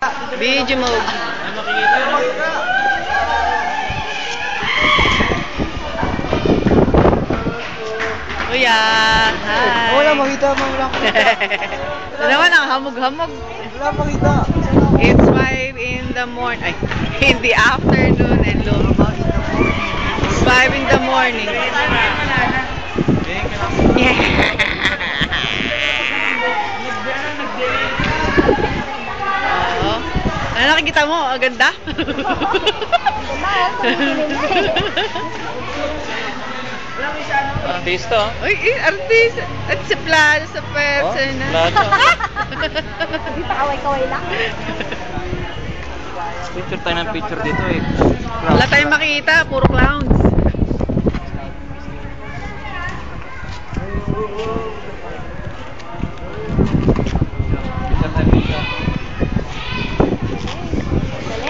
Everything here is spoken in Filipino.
Video mode. Ay, makikita. Kuya, hi. Wala makita, wala makita. Ito naman ang hamog-hamog. Wala makita. It's 5 in the morning. Ay, in the afternoon and look. It's 5 in the morning. Yeah. Oo. Ano nakikita mo? Ang ganda? Artista. Uy, artist! At sa plano, sa persona. Plano. Hindi pa kaway-kaway lang. Picture tayo ng picture dito eh. Wala tayong makita, puro clowns.